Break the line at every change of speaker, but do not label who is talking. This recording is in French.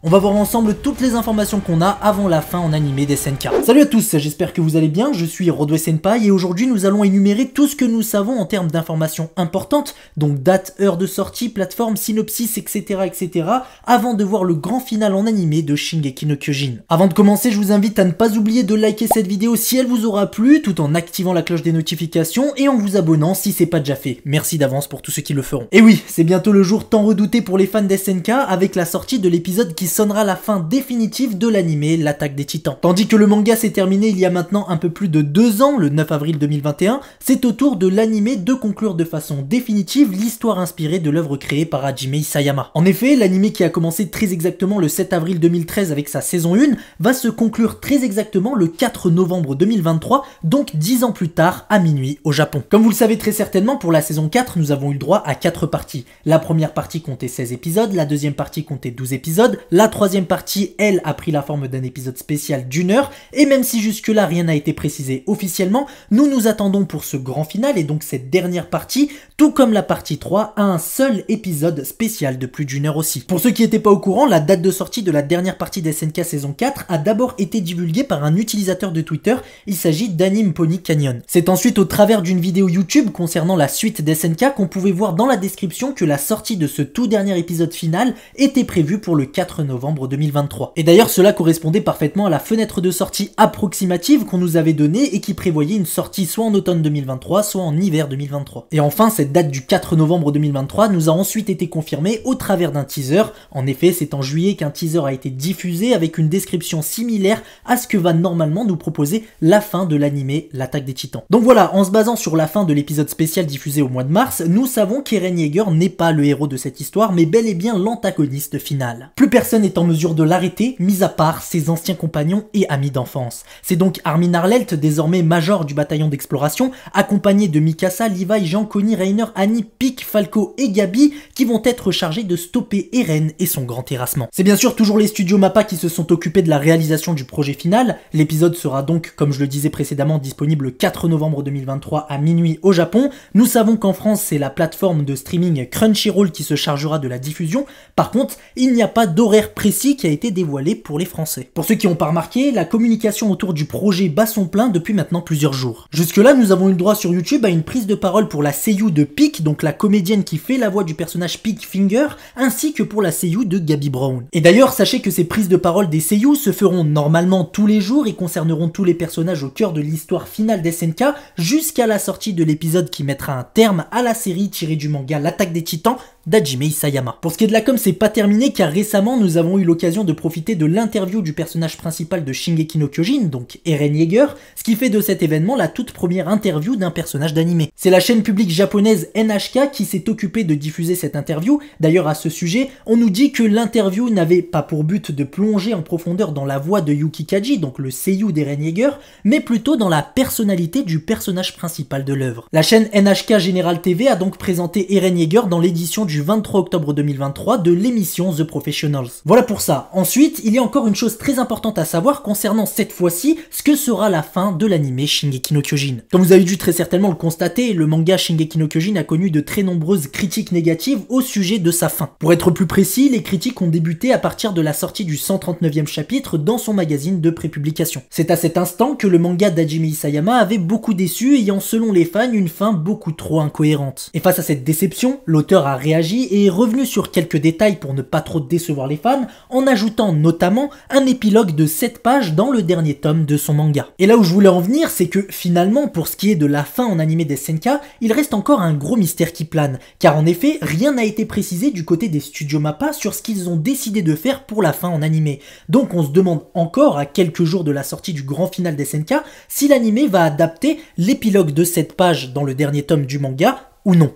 On va voir ensemble toutes les informations qu'on a avant la fin en animé des SNK. Salut à tous, j'espère que vous allez bien, je suis Rodway Senpai et aujourd'hui nous allons énumérer tout ce que nous savons en termes d'informations importantes, donc date, heure de sortie, plateforme, synopsis, etc. avant de voir le grand final en animé de Shingeki no Kyojin. Avant de commencer, je vous invite à ne pas oublier de liker cette vidéo si elle vous aura plu, tout en activant la cloche des notifications et en vous abonnant si c'est pas déjà fait. Merci d'avance pour tous ceux qui le feront. Et oui, c'est bientôt le jour tant redouté pour les fans des SNK avec la sortie de l'épisode qui sonnera la fin définitive de l'animé L'Attaque des Titans. Tandis que le manga s'est terminé il y a maintenant un peu plus de 2 ans, le 9 avril 2021, c'est au tour de l'animé de conclure de façon définitive l'histoire inspirée de l'œuvre créée par Hajime Isayama. En effet, l'animé qui a commencé très exactement le 7 avril 2013 avec sa saison 1 va se conclure très exactement le 4 novembre 2023, donc 10 ans plus tard à minuit au Japon. Comme vous le savez très certainement, pour la saison 4, nous avons eu le droit à 4 parties. La première partie comptait 16 épisodes, la deuxième partie comptait 12 épisodes, la troisième partie, elle, a pris la forme d'un épisode spécial d'1 heure, et même si jusque-là rien n'a été précisé officiellement, nous nous attendons pour ce grand final, et donc cette dernière partie, tout comme la partie 3, à un seul épisode spécial de plus d'1 heure aussi. Pour ceux qui n'étaient pas au courant, la date de sortie de la dernière partie d'SNK saison 4 a d'abord été divulguée par un utilisateur de Twitter, il s'agit d'Anime Pony Canyon. C'est ensuite au travers d'une vidéo YouTube concernant la suite d'SNK qu'on pouvait voir dans la description que la sortie de ce tout dernier épisode final était prévue pour le 4 novembre 2023. Et d'ailleurs cela correspondait parfaitement à la fenêtre de sortie approximative qu'on nous avait donnée et qui prévoyait une sortie soit en automne 2023, soit en hiver 2023. Et enfin cette date du 4 novembre 2023 nous a ensuite été confirmée au travers d'un teaser. En effet c'est en juillet qu'un teaser a été diffusé avec une description similaire à ce que va normalement nous proposer la fin de l'animé L'Attaque des Titans. Donc voilà, en se basant sur la fin de l'épisode spécial diffusé au mois de mars, nous savons qu'Eren Yeager n'est pas le héros de cette histoire mais bel et bien l'antagoniste final. Plus personne n'est en mesure de l'arrêter, mis à part ses anciens compagnons et amis d'enfance. C'est donc Armin Arlelt, désormais major du bataillon d'exploration, accompagné de Mikasa, Levi, Jean, Connie, Reiner, Annie, Pique, Falco et Gabi, qui vont être chargés de stopper Eren et son grand terrassement. C'est bien sûr toujours les studios MAPPA qui se sont occupés de la réalisation du projet final. L'épisode sera donc, comme je le disais précédemment, disponible le 4 novembre 2023 à minuit au Japon. Nous savons qu'en France, c'est la plateforme de streaming Crunchyroll qui se chargera de la diffusion. Par contre, il n'y a pas d'horaire précis qui a été dévoilé pour les Français. Pour ceux qui n'ont pas remarqué, la communication autour du projet bat son plein depuis maintenant plusieurs jours. Jusque-là, nous avons eu le droit sur YouTube à une prise de parole pour la seiyuu de Pique, donc la comédienne qui fait la voix du personnage Pique Finger, ainsi que pour la seiyuu de Gabi Brown. Et d'ailleurs, sachez que ces prises de parole des seiyuu se feront normalement tous les jours et concerneront tous les personnages au cœur de l'histoire finale d'SNK jusqu'à la sortie de l'épisode qui mettra un terme à la série tirée du manga L'Attaque des Titans d'Hajime Isayama. Pour ce qui est de la com, c'est pas terminé car récemment nous avons eu l'occasion de profiter de l'interview du personnage principal de Shingeki no Kyojin, donc Eren Yeager, ce qui fait de cet événement la toute première interview d'un personnage d'anime. C'est la chaîne publique japonaise NHK qui s'est occupée de diffuser cette interview. D'ailleurs à ce sujet, on nous dit que l'interview n'avait pas pour but de plonger en profondeur dans la voix de Yuki Kaji, donc le seiyuu d'Eren Yeager, mais plutôt dans la personnalité du personnage principal de l'œuvre. La chaîne NHK General TV a donc présenté Eren Yeager dans l'édition du 23 octobre 2023 de l'émission The Professionals. Voilà pour ça. Ensuite, il y a encore une chose très importante à savoir concernant cette fois-ci ce que sera la fin de l'anime Shingeki no Kyojin. Comme vous avez dû très certainement le constater, le manga Shingeki no Kyojin a connu de très nombreuses critiques négatives au sujet de sa fin. Pour être plus précis, les critiques ont débuté à partir de la sortie du 139e chapitre dans son magazine de prépublication. C'est à cet instant que le manga d'Hajime Isayama avait beaucoup déçu, ayant selon les fans une fin beaucoup trop incohérente. Et face à cette déception, l'auteur a réagi et est revenu sur quelques détails pour ne pas trop décevoir les fans, en ajoutant notamment un épilogue de 7 pages dans le dernier tome de son manga. Et là où je voulais en venir, c'est que finalement, pour ce qui est de la fin en animé des SNK, il reste encore un gros mystère qui plane, car en effet, rien n'a été précisé du côté des studios MAPPA sur ce qu'ils ont décidé de faire pour la fin en animé. Donc on se demande encore, à quelques jours de la sortie du grand final des SNK, si l'animé va adapter l'épilogue de 7 pages dans le dernier tome du manga ou non.